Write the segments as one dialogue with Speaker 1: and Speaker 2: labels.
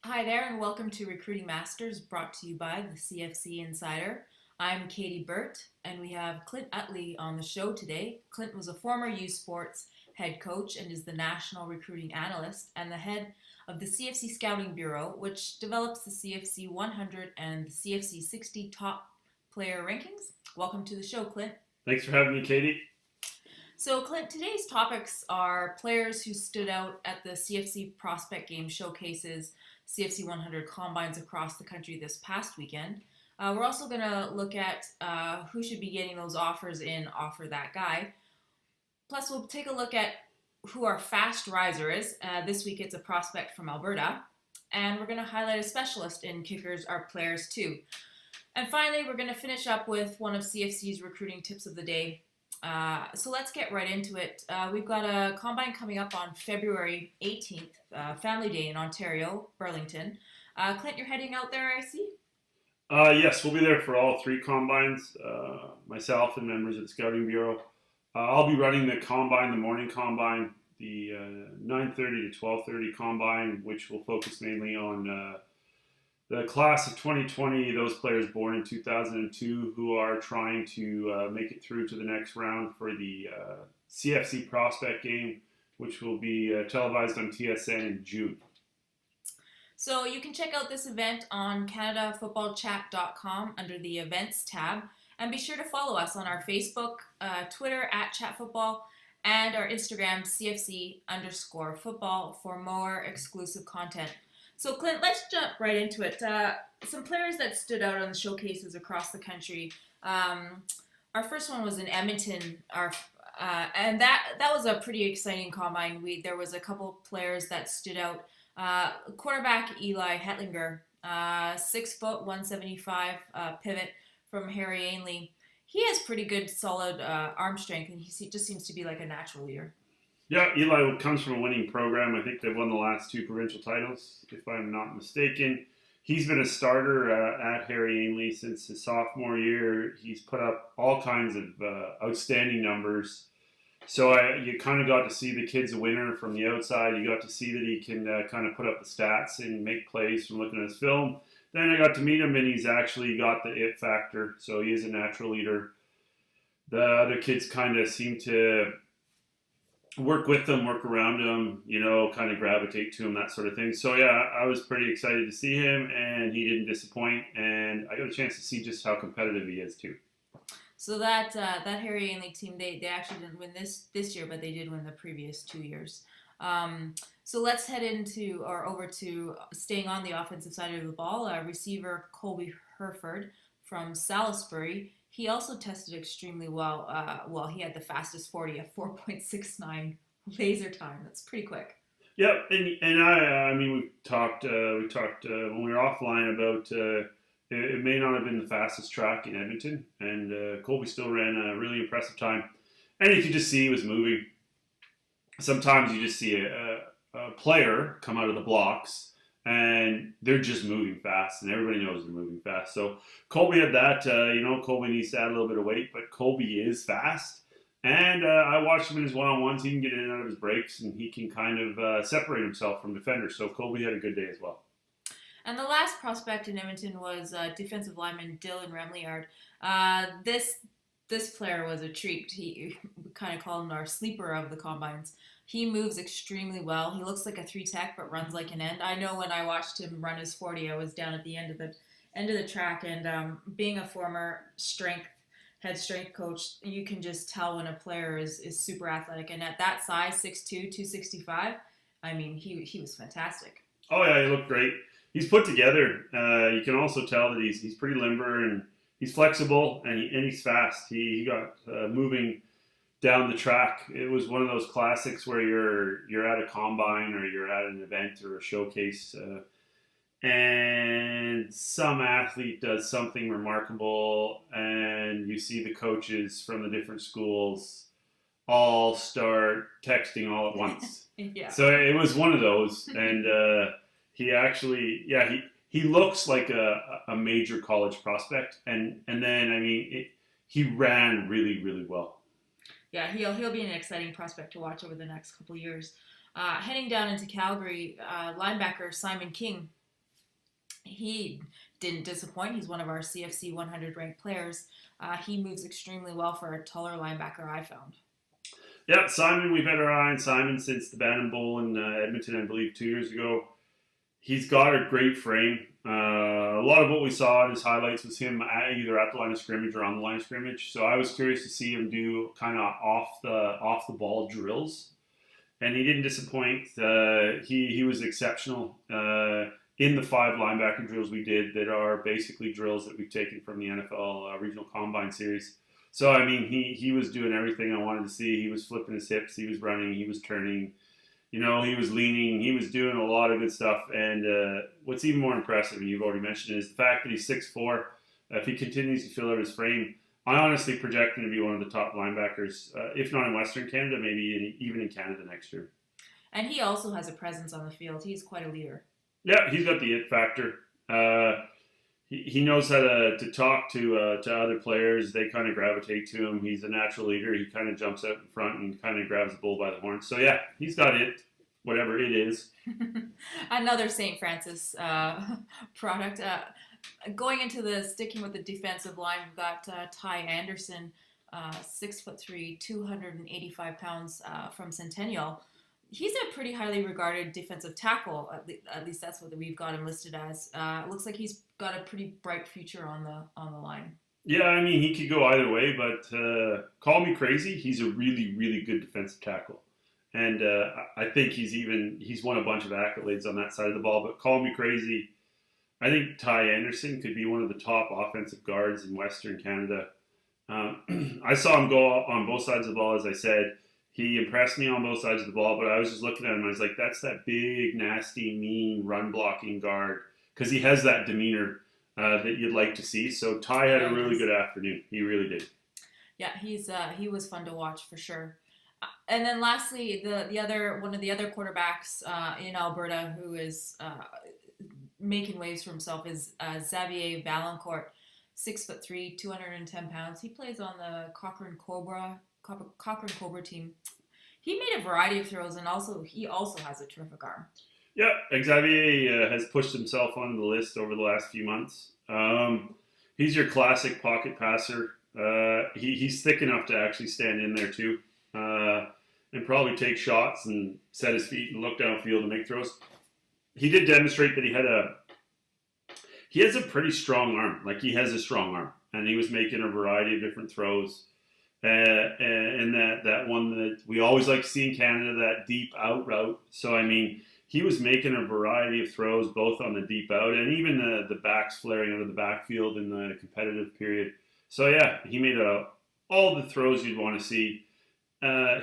Speaker 1: Hi there, and welcome to Recruiting Masters, brought to you by the CFC Insider. I'm Katie Burt, and we have Clint Uttley on the show today. Clint was a former U Sports head coach and is the national recruiting analyst and the head of the CFC Scouting Bureau, which develops the CFC 100 and the CFC 60 top player rankings. Welcome to the show, Clint.
Speaker 2: Thanks for having me, Katie.
Speaker 1: So, Clint, today's topics are players who stood out at the CFC Prospect Game showcases, CFC 100 combines across the country this past weekend. We're also going to look at who should be getting those offers in Offer That Guy. Plus, we'll take a look at who our fast riser is. This week, it's a prospect from Alberta. And we're going to highlight a specialist in kickers, our players, too. And finally, we're going to finish up with one of CFC's recruiting tips of the day. So let's get right into it. We've got a combine coming up on February 18th, Family Day in Ontario, Burlington. Clint, you're heading out there, I see?
Speaker 2: Yes, we'll be there for all three combines, myself and members of the Scouting Bureau. I'll be running the combine, the morning combine, the 9:30 to 12:30 combine, which will focus mainly on the class of 2020, those players born in 2002 who are trying to make it through to the next round for the CFC Prospect Game, which will be televised on TSN in June.
Speaker 1: So you can check out this event on CanadaFootballChat.com under the Events tab. And be sure to follow us on our Facebook, Twitter @ChatFootball, and our Instagram, CFC_football, for more exclusive content. So, Clint, let's jump right into it. Some players that stood out on the showcases across the country. Our first one was in Edmonton, and that was a pretty exciting combine. There was a couple players that stood out. Quarterback Eli Hetlinger, 6 foot, 175 pivot from Harry Ainley. He has pretty good, solid arm strength, and he just seems to be like a natural leader.
Speaker 2: Yeah, Eli comes from a winning program. I think they've won the last 2 provincial titles, if I'm not mistaken. He's been a starter at Harry Ainley since his sophomore year. He's put up all kinds of outstanding numbers. So you kind of got to see the kid's a winner from the outside. You got to see that he can kind of put up the stats and make plays from looking at his film. Then I got to meet him, and he's actually got the it factor. So he is a natural leader. The other kids kind of seem to work with them, work around him, kind of gravitate to him, that sort of thing. So yeah, I was pretty excited to see him, and he didn't disappoint, and I got a chance to see just how competitive he is too.
Speaker 1: So that Harry Ainley team, they actually didn't win this year, but they did win the previous 2 years. So let's head over to staying on the offensive side of the ball. Receiver Colby Hereford from Salisbury. He also tested extremely well. He had the fastest 40 at 4.69 laser time. That's pretty quick.
Speaker 2: Yep, and I mean, we talked when we were offline about it may not have been the fastest track in Edmonton, and Colby still ran a really impressive time. And you could just see he was moving. Sometimes you just see a player come out of the blocks, and they're just moving fast, and everybody knows they're moving fast. So Colby had that. Colby needs to add a little bit of weight, but Colby is fast. And I watched him in his one-on-ones. He can get in and out of his breaks, and he can kind of separate himself from defenders. So Colby had a good day as well.
Speaker 1: And the last prospect in Edmonton was defensive lineman Dillon Remley. This player was a treat. We kind of call him our sleeper of the combines. He moves extremely well. He looks like a 3-tech, but runs like an end. I know when I watched him run his 40, I was down at the end of the track. And being a former head strength coach, you can just tell when a player is super athletic. And at that size, 6'2", 265, I mean, he was fantastic.
Speaker 2: Oh yeah, he looked great. He's put together. You can also tell that he's pretty limber and he's flexible and he's fast. He got moving down the track. It was one of those classics where you're at a combine or you're at an event or a showcase, and some athlete does something remarkable, and you see the coaches from the different schools all start texting all at once.
Speaker 1: Yeah.
Speaker 2: So it was one of those, and he actually, he looks like a major college prospect, and then I mean he ran really, really well.
Speaker 1: Yeah, he'll be an exciting prospect to watch over the next couple years. Heading down into Calgary, linebacker Simon King He didn't disappoint. He's one of our CFC 100 ranked players. He moves extremely well for a taller linebacker, I found.
Speaker 2: Yeah, Simon, we've had our eye on Simon since the Bantam Bowl in Edmonton, I believe, 2 years ago. He's got a great frame. A lot of what we saw in his highlights was him either at the line of scrimmage or on the line of scrimmage. So I was curious to see him do kind of off the ball drills, and he didn't disappoint. He was exceptional in the 5 linebacker drills we did that are basically drills that we've taken from the NFL Regional Combine Series. So I mean, he was doing everything I wanted to see. He was flipping his hips, he was running, he was turning. He was leaning. He was doing a lot of good stuff. And what's even more impressive, and you've already mentioned, is the fact that he's 6'4". If he continues to fill out his frame, I honestly project him to be one of the top linebackers, if not in Western Canada, maybe even in Canada next year.
Speaker 1: And he also has a presence on the field. He's quite a leader.
Speaker 2: Yeah, he's got the it factor. He knows how to talk to other players. They kind of gravitate to him. He's a natural leader. He kind of jumps out in front and kind of grabs the bull by the horns. So yeah, he's got it, whatever it is.
Speaker 1: Another St. Francis product. Going into sticking with the defensive line, we've got Ty Anderson, 6'3", 285 pounds from Centennial. He's a pretty highly regarded defensive tackle. At least that's what we've got him listed as. It looks like he's got a pretty bright future on the line.
Speaker 2: Yeah, I mean, he could go either way, but call me crazy. He's a really, really good defensive tackle. And I think he's won a bunch of accolades on that side of the ball. But call me crazy. I think Ty Anderson could be one of the top offensive guards in Western Canada. I saw him go on both sides of the ball, as I said. He impressed me on both sides of the ball, but I was just looking at him and I was like, that's that big, nasty, mean, run-blocking guard. Because he has that demeanor that you'd like to see. So Ty had a really good afternoon. He really did.
Speaker 1: Yeah, he was fun to watch for sure. And then lastly, one of the other quarterbacks in Alberta who is making waves for himself is Xavier Balancourt, 6'3", 210 pounds. He plays on the Cochrane Cobra team. He made a variety of throws, and he also has a terrific arm.
Speaker 2: Yeah, Xavier has pushed himself onto the list over the last few months. He's your classic pocket passer. He's thick enough to actually stand in there too, and probably take shots and set his feet and look downfield and make throws. He did demonstrate that he has a pretty strong arm. Like, he has a strong arm, and he was making a variety of different throws. And that one that we always like to see in Canada, that deep out route. So, I mean, he was making a variety of throws, both on the deep out and even the backs flaring out of the backfield in the competitive period. So, yeah, he made all the throws you'd want to see.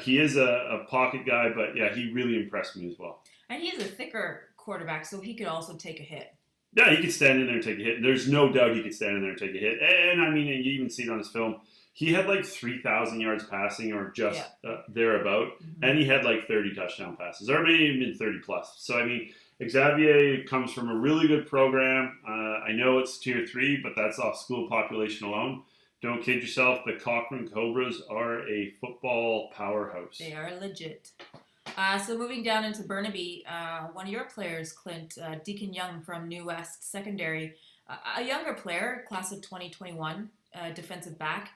Speaker 2: He is a pocket guy, but, yeah, he really impressed me as well.
Speaker 1: And he is a thicker quarterback, so he could also take a hit.
Speaker 2: Yeah, he could stand in there and take a hit. There's no doubt he could stand in there and take a hit. And, I mean, you even see it on his film. He had like 3,000 yards passing or just thereabout, and he had like 30 touchdown passes, or maybe even 30 plus. So, I mean, Xavier comes from a really good program. I know it's Tier 3, but that's off school population alone. Don't kid yourself, the Cochrane Cobras are a football powerhouse.
Speaker 1: They are legit. So moving down into Burnaby, one of your players, Clint Deakin Young from New West Secondary, a younger player, class of 2021, defensive back.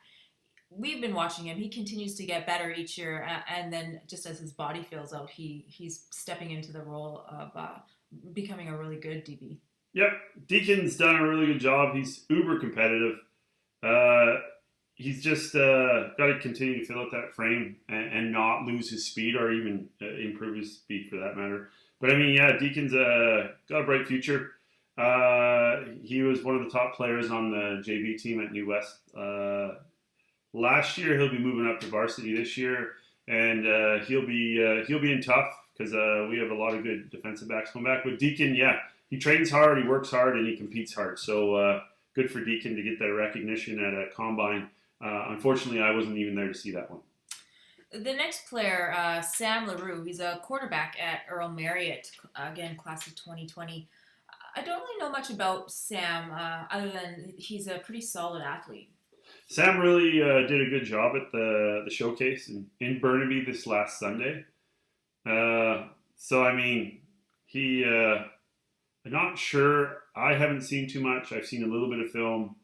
Speaker 1: We've been watching him. He continues to get better each year, and then just as his body fills out, he's stepping into the role of becoming a really good DB.
Speaker 2: Yep, Deakin's done a really good job. He's uber competitive. He's just got to continue to fill out that frame and not lose his speed, or even improve his speed for that matter. But I mean, yeah, Deakin's got a bright future. He was one of the top players on the JV team at New West. Last year, he'll be moving up to varsity this year, and he'll be in tough because we have a lot of good defensive backs coming back. But Deakin, yeah, he trains hard, he works hard, and he competes hard. So good for Deakin to get that recognition at a combine. Unfortunately, I wasn't even there to see that one.
Speaker 1: The next player, Sam LaRue, he's a quarterback at Earl Marriott, again, class of 2020. I don't really know much about Sam, other than he's a pretty solid athlete.
Speaker 2: Sam really did a good job at the showcase in Burnaby this last Sunday. So, I mean, he I'm not sure. I haven't seen too much. I've seen a little bit of film.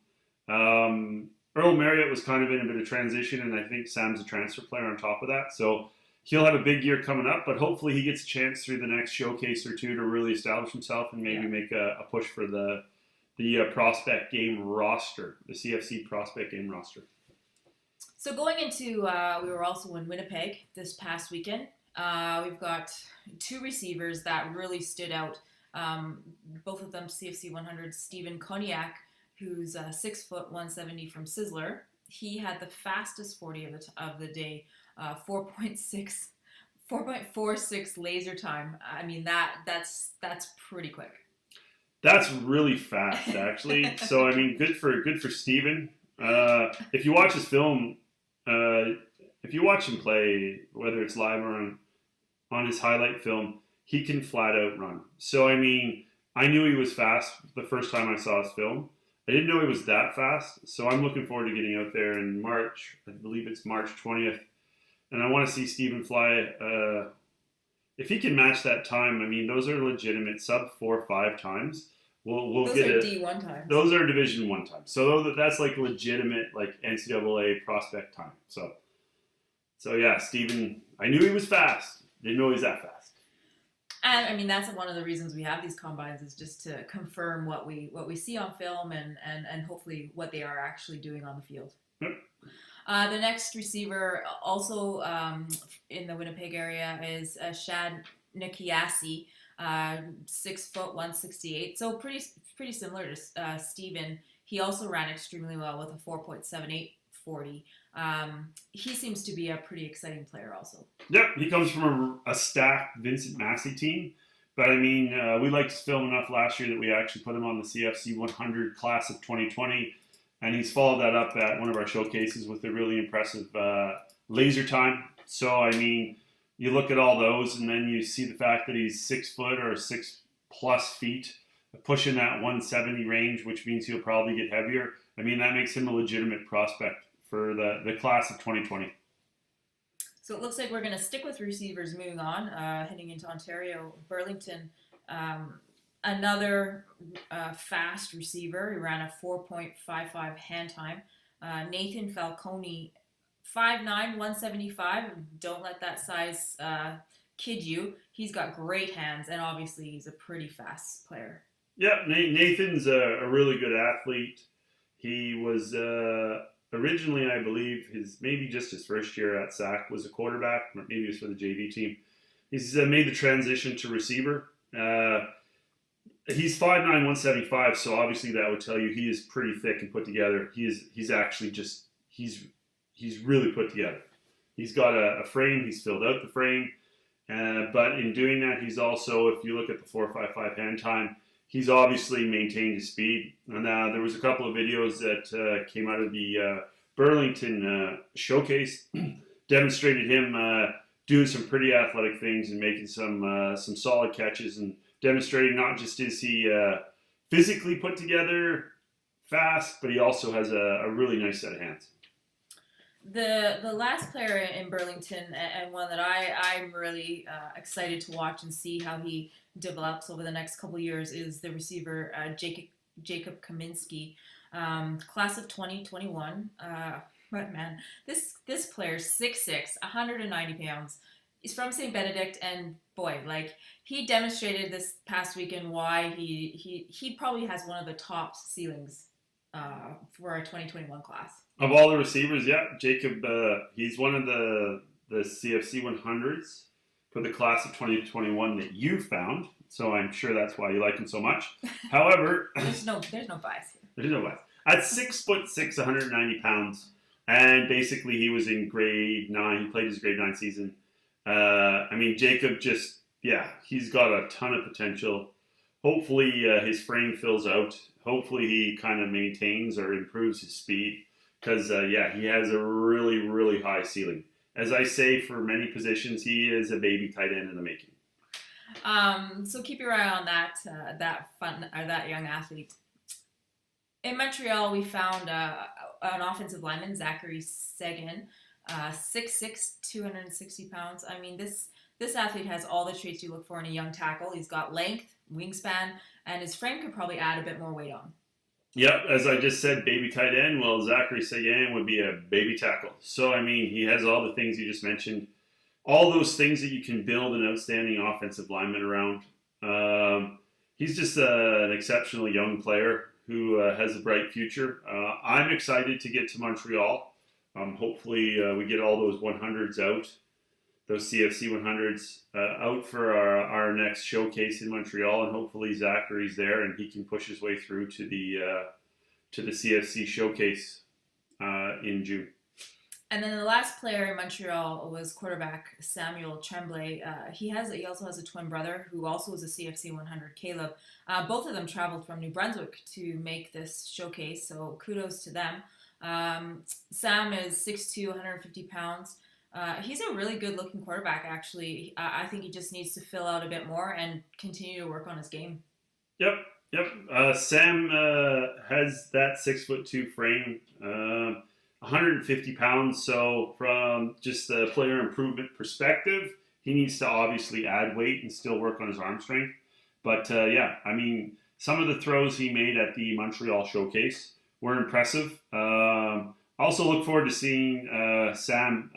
Speaker 2: Earl Marriott was kind of in a bit of transition, and I think Sam's a transfer player on top of that. So he'll have a big year coming up, but hopefully he gets a chance through the next showcase or two to really establish himself and maybe make a push for the prospect game roster, the CFC prospect game roster.
Speaker 1: So going into, we were also in Winnipeg this past weekend. We've got two receivers that really stood out. Both of them CFC 100. Stephen Cognac, who's 6 foot 170 from Sizzler. He had the fastest 40 of the day, 4.46 laser time. I mean that's pretty quick.
Speaker 2: That's really fast, actually. So I mean, good for Stephen. If you watch his film, if you watch him play, whether it's live or on his highlight film, he can flat out run. So I mean, I knew he was fast the first time I saw his film. I didn't know he was that fast. So I'm looking forward to getting out there in March. I believe it's March 20th, and I want to see Stephen fly. If he can match that time, I mean, those are legitimate sub 4.5 times. We'll
Speaker 1: those
Speaker 2: get
Speaker 1: are
Speaker 2: it.
Speaker 1: D1 times.
Speaker 2: Those are Division 1 times. So that's like legitimate, like NCAA prospect time. So yeah, Stephen. I knew he was fast. Didn't know he was that fast.
Speaker 1: And I mean, that's one of the reasons we have these combines, is just to confirm what we see on film and hopefully what they are actually doing on the field.
Speaker 2: Yep.
Speaker 1: The next receiver, also in the Winnipeg area, is Shad Naseem, 6 foot 168. So pretty similar to Stephen. He also ran extremely well with a 4.78 40. He seems to be a pretty exciting player also.
Speaker 2: Yep, he comes from a stacked Vincent Massey team. But I mean, we liked his film enough last year that we actually put him on the CFC 100 class of 2020. And he's followed that up at one of our showcases with a really impressive laser time. So, I mean, you look at all those and then you see the fact that he's 6 foot or 6+ feet, pushing that 170 range, which means he'll probably get heavier. I mean, that makes him a legitimate prospect for the class of 2020.
Speaker 1: So it looks like we're going to stick with receivers moving on, heading into Ontario. Burlington, another fast receiver. He ran a 4.55 hand time. Nathan Falcone, 5'9", 175. Don't let that size kid you. He's got great hands, and obviously he's a pretty fast player.
Speaker 2: Yeah, Nathan's a really good athlete. He was originally, I believe, maybe just his first year at SAC was a quarterback, or maybe it was for the JV team. He's made the transition to receiver. He's 5'9", 175, so obviously that would tell you he is pretty thick and put together. He's actually just he's really put together. He's got a frame. He's filled out the frame, but in doing that, he's also, if you look at the 4.55 hand time, he's obviously maintained his speed. And there was a couple of videos that came out of the Burlington showcase, demonstrated him doing some pretty athletic things and making some solid catches, and demonstrating not just is he physically put together, fast, but he also has a really nice set of hands.
Speaker 1: The last player in Burlington, and one that I'm really excited to watch and see how he develops over the next couple of years, is the receiver Jacob Kaminsky, class of 2021. But man, this player, 6'6", 190 pounds. He's from St. Benedict, and boy, like, he demonstrated this past weekend why he probably has one of the top ceilings for our 2021 class.
Speaker 2: Of all the receivers, yeah, Jacob, he's one of the CFC 100s for the class of 2021 that you found. So I'm sure that's why you like him so much. However,
Speaker 1: there's no bias here.
Speaker 2: There's no bias. At 6'6", 190 pounds, and basically he was in grade 9. He played his grade 9 season. I mean, Jacob he's got a ton of potential. Hopefully his frame fills out. Hopefully he kind of maintains or improves his speed, because he has a really, really high ceiling. As I say, for many positions, he is a baby tight end in the making.
Speaker 1: So keep your eye on that young athlete. In Montreal, we found an offensive lineman, Zachary Second, 6'6", 260 pounds. I mean, this athlete has all the traits you look for in a young tackle. He's got length, wingspan, and his frame could probably add a bit more weight on.
Speaker 2: Yep, as I just said, baby tight end. Well, Zachary Second would be a baby tackle. So, I mean, he has all the things you just mentioned. All those things that you can build an outstanding offensive lineman around. He's just an exceptional young player who has a bright future. I'm excited to get to Montreal. Hopefully we get all those 100s out, those CFC 100s out for our next showcase in Montreal, and hopefully Zachary's there and he can push his way through to the CFC showcase in June.
Speaker 1: And then the last player in Montreal was quarterback Samuel Tremblay. He also has a twin brother who also was a CFC 100, Caleb. Both of them traveled from New Brunswick to make this showcase, so kudos to them. Sam is 6'2", 150 pounds. He's a really good-looking quarterback, actually. I think he just needs to fill out a bit more and continue to work on his game.
Speaker 2: Yep. Sam has that 6'2" frame. 150 pounds, so from just the player improvement perspective, he needs to obviously add weight and still work on his arm strength. But yeah, I mean, some of the throws he made at the Montreal showcase were impressive. Also look forward to seeing Sam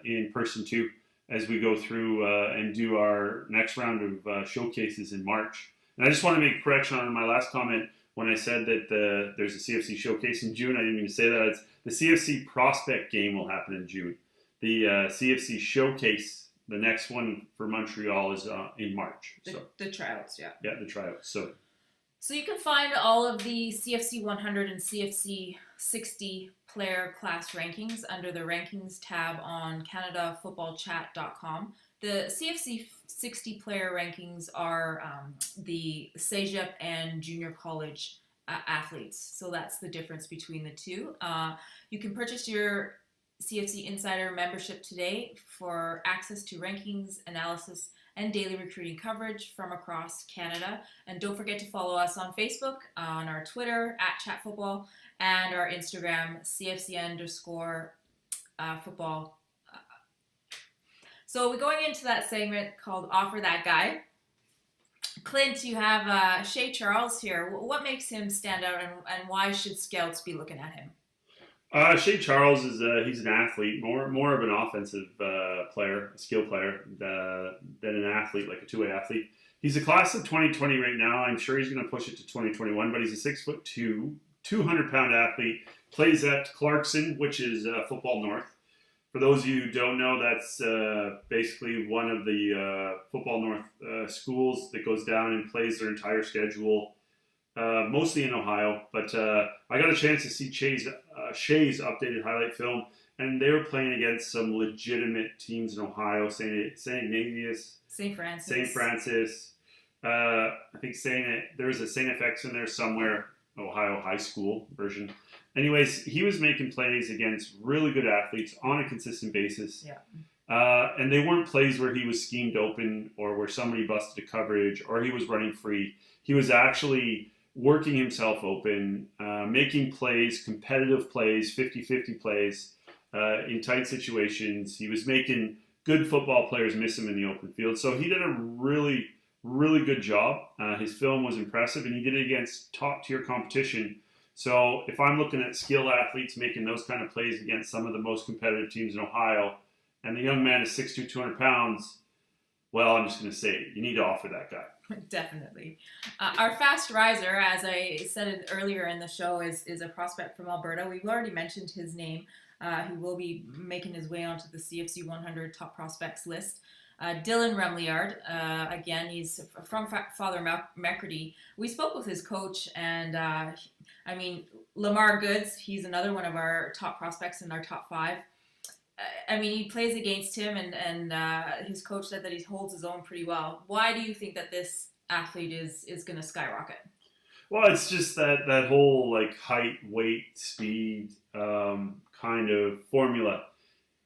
Speaker 2: in person too as we go through and do our next round of showcases in March. And I just want to make a correction on my last comment when I said that there's a CFC showcase in June. I didn't mean to say that. It's the CFC prospect game will happen in June. The CFC showcase, the next one for Montreal, is in March.
Speaker 1: The tryouts, yeah.
Speaker 2: Yeah, the tryouts.
Speaker 1: So you can find all of the CFC 100 and CFC 60 player class rankings under the rankings tab on CanadaFootballChat.com. The CFC 60 player rankings are the Cégep and junior college athletes. So that's the difference between the two. You can purchase your CFC Insider membership today for access to rankings, analysis, and daily recruiting coverage from across Canada. And don't forget to follow us on Facebook, on our Twitter @ChatFootball, and our Instagram CFC_football. So we're going into that segment called Offer That Guy. Clint, you have Shea Charles here. What makes him stand out, and why should scouts be looking at him?
Speaker 2: Shea Charles he's an athlete, more of an offensive player, a skill player than an athlete, like a two-way athlete. He's a class of 2020 right now. I'm sure he's going to push it to 2021, but he's a 6'2", 200-pound athlete. Plays at Clarkson, which is Football North. For those of you who don't know, that's basically one of the Football North schools that goes down and plays their entire schedule, mostly in Ohio. But I got a chance to see Shea's updated highlight film, and they were playing against some legitimate teams in Ohio, St. Ignatius, St. Francis. I think there's a St. FX in there somewhere, Ohio high school version. Anyways, he was making plays against really good athletes on a consistent basis.
Speaker 1: Yeah.
Speaker 2: And they weren't plays where he was schemed open or where somebody busted a coverage or he was running free. He was actually working himself open, making plays, competitive plays, 50-50 plays in tight situations. He was making good football players miss him in the open field. So he did a really, really good job. His film was impressive, and he did it against top-tier competition. So if I'm looking at skilled athletes making those kind of plays against some of the most competitive teams in Ohio, and the young man is 6'2", 200 pounds, well, I'm just going to say it. You need to offer that guy.
Speaker 1: Definitely. Our fast riser, as I said earlier in the show, is a prospect from Alberta. We've already mentioned his name. He will be making his way onto the CFC 100 top prospects list. Dillon Remley, again, he's from Father McCurdy. We spoke with his coach, and Lamar Goods, he's another one of our top prospects in our top 5. He plays against him, and his coach said that he holds his own pretty well. Why do you think that this athlete is going to skyrocket?
Speaker 2: Well, it's just that whole height, weight, speed kind of formula.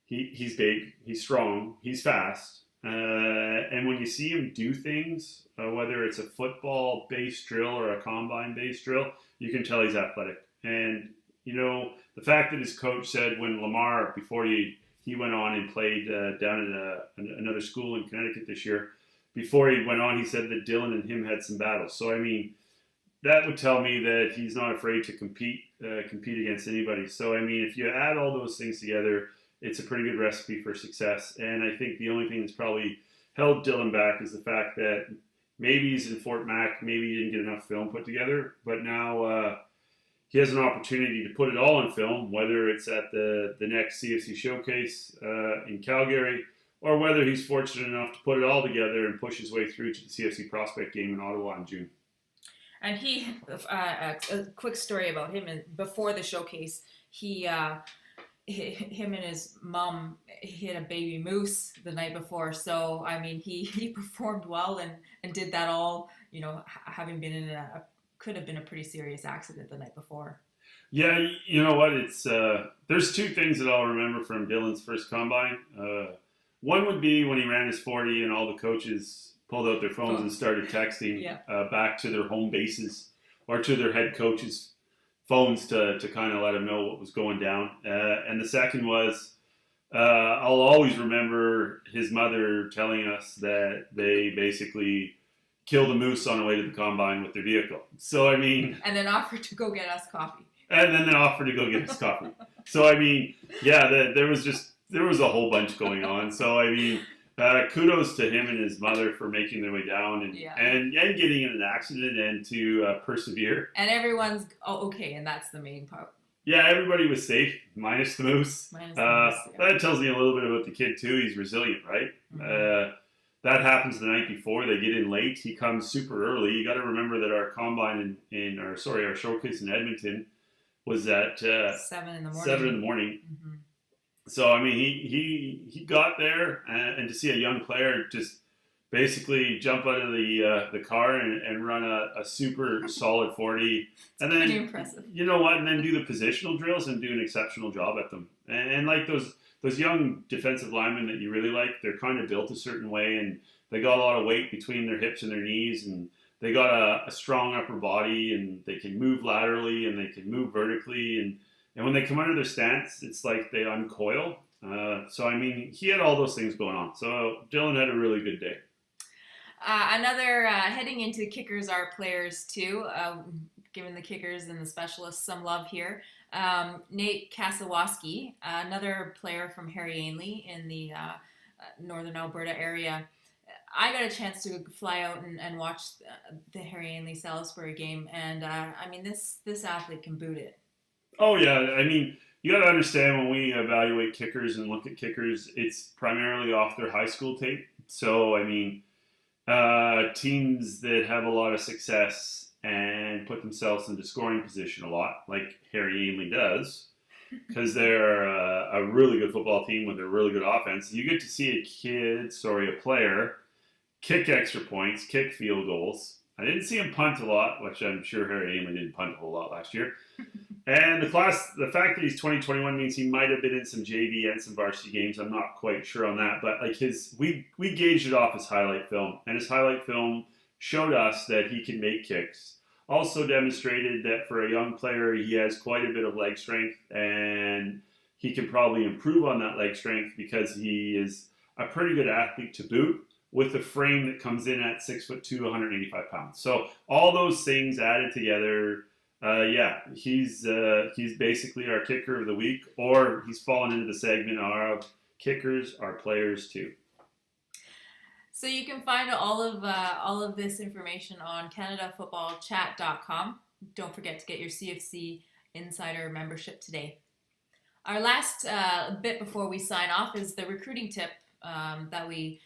Speaker 2: He's big, he's strong, he's fast. And when you see him do things, whether it's a football-based drill or a combine-based drill, you can tell he's athletic. And, the fact that his coach said when Lamar, before he went on and played down at another school in Connecticut this year, before he went on, he said that Dillon and him had some battles. So I mean, that would tell me that he's not afraid to compete against anybody. So I mean, if you add all those things together, it's a pretty good recipe for success. And I think the only thing that's probably held Dillon back is the fact that maybe he's in Fort Mac, maybe he didn't get enough film put together, but now he has an opportunity to put it all in film, whether it's at the next CFC showcase in Calgary, or whether he's fortunate enough to put it all together and push his way through to the CFC prospect game in Ottawa in June.
Speaker 1: And he, a quick story about him, before the showcase, him and his mom hit a baby moose the night before. So, I mean, he performed well and did that all, having been in could have been a pretty serious accident the night before.
Speaker 2: Yeah, you know what? It's there's two things that I'll remember from Dillon's first combine. One would be when he ran his 40 and all the coaches pulled out their phones and started texting back to their home bases or to their head coaches' phones to kind of let them know what was going down. And the second was, I'll always remember his mother telling us that they basically killed a moose on the way to the combine with their vehicle. So, I mean...
Speaker 1: And then offered to go get us coffee.
Speaker 2: And then they offered to go get us coffee. So, I mean, yeah, there was a whole bunch going on. So, I mean... kudos to him and his mother for making their way down and getting in an accident and to persevere.
Speaker 1: And everyone's okay, and that's the main part.
Speaker 2: Yeah, everybody was safe, minus the moose. That tells me a little bit about the kid, too. He's resilient, right? Mm-hmm. That happens the night before. They get in late. He comes super early. You got to remember that our combine our showcase in Edmonton was at
Speaker 1: 7 in the morning.
Speaker 2: 7 in the morning. Mm-hmm. So, I mean, he got there, and to see a young player just basically jump out of the car and run a super solid 40. And then,
Speaker 1: pretty impressive.
Speaker 2: You know what? And then do the positional drills and do an exceptional job at them. And like those young defensive linemen that you really like, they're kind of built a certain way, and they got a lot of weight between their hips and their knees, and they got a strong upper body, and they can move laterally, and they can move vertically, and when they come under their stance, it's like they uncoil. So, I mean, he had all those things going on. So, Dillon had a really good day.
Speaker 1: Another, heading into kickers are players, too. Giving the kickers and the specialists some love here. Nate Kashiwagi, another player from Harry Ainley in the northern Alberta area. I got a chance to fly out and watch the Harry Ainley Salisbury game. And, I mean, this athlete can boot it.
Speaker 2: Oh, yeah. I mean, you got to understand when we evaluate kickers and look at kickers, it's primarily off their high school tape. So, I mean, teams that have a lot of success and put themselves into scoring position a lot, like Harry Ainley does, because they're a really good football team with a really good offense. You get to see a player, kick extra points, kick field goals. I didn't see him punt a lot, which I'm sure Harry Ainley didn't punt a whole lot last year. And the fact that he's 2021 means he might have been in some JV and some varsity games. I'm not quite sure on that, but like we gauged it off his highlight film, and his highlight film showed us that he can make kicks. Also demonstrated that for a young player, he has quite a bit of leg strength, and he can probably improve on that leg strength because he is a pretty good athlete to boot, with a frame that comes in at 6'2", 185 pounds. So all those things added together, he's basically our kicker of the week, or he's fallen into the segment of kickers are players too.
Speaker 1: So you can find all of this information on CanadaFootballChat.com. Don't forget to get your CFC Insider membership today. Our last bit before we sign off is the recruiting tip that we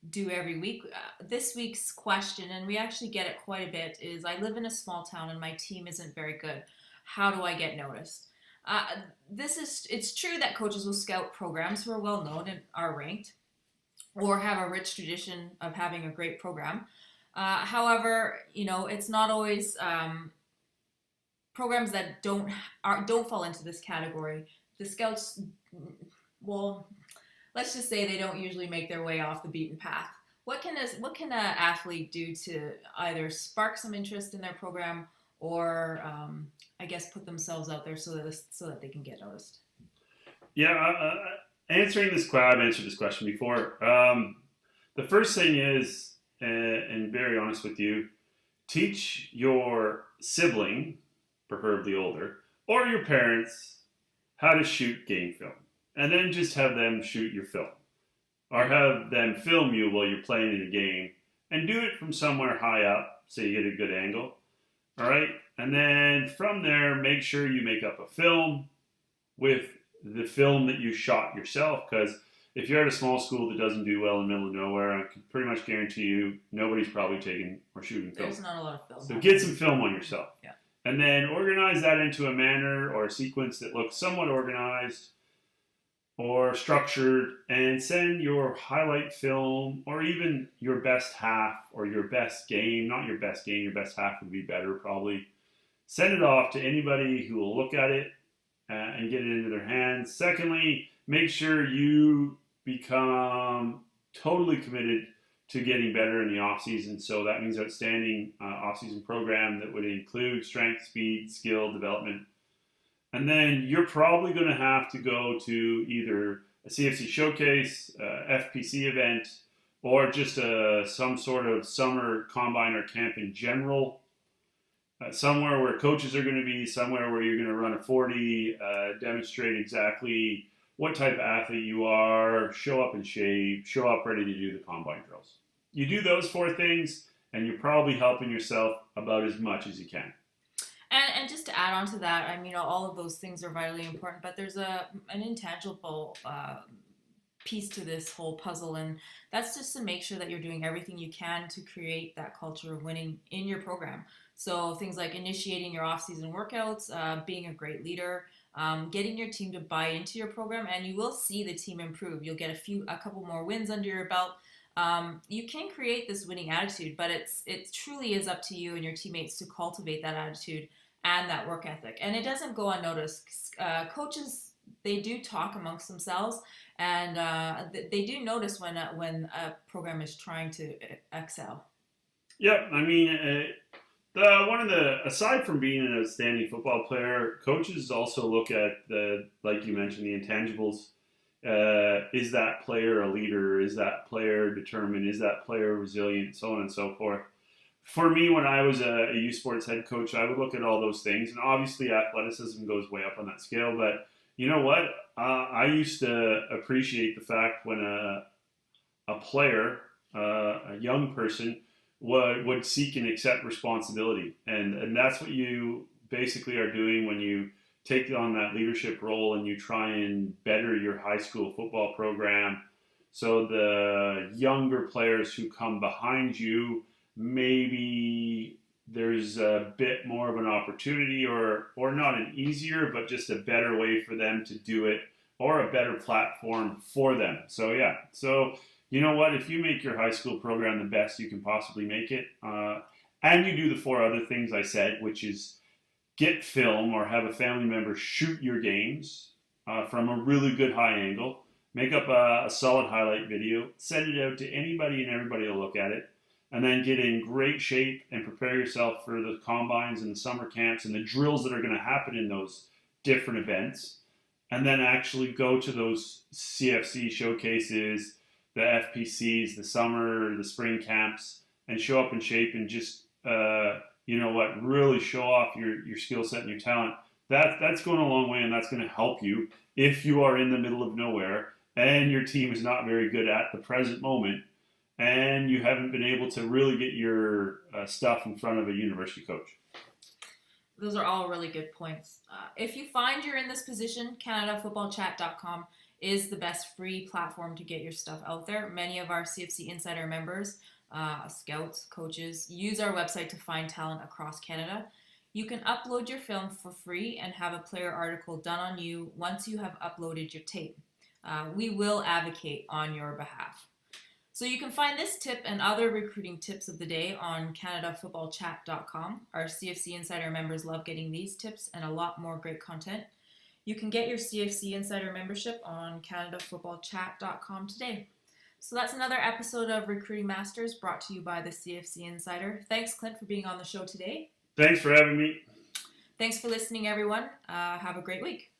Speaker 1: do every week. This week's question, and we actually get it quite a bit, is I live in a small town and my team isn't very good. How do I get noticed? It's true that coaches will scout programs who are well known and are ranked or have a rich tradition of having a great program. However, it's not always programs that don't fall into this category. The scouts, well, let's just say they don't usually make their way off the beaten path. What can an athlete do to either spark some interest in their program or, I guess, put themselves out there so that they can get noticed? Yeah,
Speaker 2: I've answered this question before. The first thing is and very honest with you, teach your sibling, preferably older, or your parents how to shoot game film. And then just have them shoot your film. Or have them film you while you're playing in a game. And do it from somewhere high up so you get a good angle. Alright? And then from there, make sure you make up a film with the film that you shot yourself. Because if you're at a small school that doesn't do well in the middle of nowhere, I can pretty much guarantee you nobody's probably taking or shooting film.
Speaker 1: There's not a lot of film.
Speaker 2: So get some film on yourself.
Speaker 1: Yeah.
Speaker 2: And then organize that into a manner or a sequence that looks somewhat organized or structured, and send your highlight film or even your best half or your best game, not your best game, your best half would be better probably. Send it off to anybody who will look at it and get it into their hands. Secondly, make sure you become totally committed to getting better in the off-season. So that means outstanding off-season program that would include strength, speed, skill development. And then you're probably going to have to go to either a CFC showcase, FPC event, or just some sort of summer combine or camp in general. Somewhere where coaches are going to be, somewhere where you're going to run a 40, demonstrate exactly what type of athlete you are, show up in shape, show up ready to do the combine drills. You do those 4 things, and you're probably helping yourself about as much as you can.
Speaker 1: And just to add on to that, I mean, all of those things are vitally important, but there's an intangible piece to this whole puzzle, and that's just to make sure that you're doing everything you can to create that culture of winning in your program. So things like initiating your off-season workouts, being a great leader, getting your team to buy into your program, and you will see the team improve. You'll get a couple more wins under your belt. You can create this winning attitude, but it truly is up to you and your teammates to cultivate that attitude and that work ethic. And it doesn't go unnoticed. Coaches, they do talk amongst themselves, and they do notice when a program is trying to excel.
Speaker 2: Yep, I mean, aside from being an outstanding football player, coaches also look at like you mentioned, the intangibles. Is that player a leader? Is that player determined? Is that player resilient? So on and so forth. For me, when I was a youth sports head coach, I would look at all those things. And obviously athleticism goes way up on that scale. But you know what? I used to appreciate the fact when a player, a young person, would seek and accept responsibility. And that's what you basically are doing when you take on that leadership role and you try and better your high school football program. So the younger players who come behind you, maybe there's a bit more of an opportunity or not an easier, but just a better way for them to do it or a better platform for them. So yeah, so you know what, if you make your high school program the best you can possibly make it, and you do the 4 other things I said, which is get film or have a family member shoot your games from a really good high angle, make up a solid highlight video, send it out to anybody and everybody will look at it, and then get in great shape and prepare yourself for the combines and the summer camps and the drills that are going to happen in those different events, and then actually go to those CFC showcases, the FPCs, the summer, the spring camps, and show up in shape and just you know what, really show off your skill set and your talent. That's going a long way, and that's going to help you if you are in the middle of nowhere and your team is not very good at the present moment and you haven't been able to really get your stuff in front of a university coach.
Speaker 1: Those are all really good points. If you find you're in this position, CanadaFootballChat.com is the best free platform to get your stuff out there. Many of our CFC Insider members, scouts, coaches, use our website to find talent across Canada. You can upload your film for free and have a player article done on you once you have uploaded your tape. We will advocate on your behalf. So you can find this tip and other recruiting tips of the day on CanadaFootballChat.com. Our CFC Insider members love getting these tips and a lot more great content. You can get your CFC Insider membership on CanadaFootballChat.com today. So that's another episode of Recruiting Masters brought to you by the CFC Insider. Thanks, Clint, for being on the show today.
Speaker 2: Thanks for having me.
Speaker 1: Thanks for listening, everyone. Have a great week.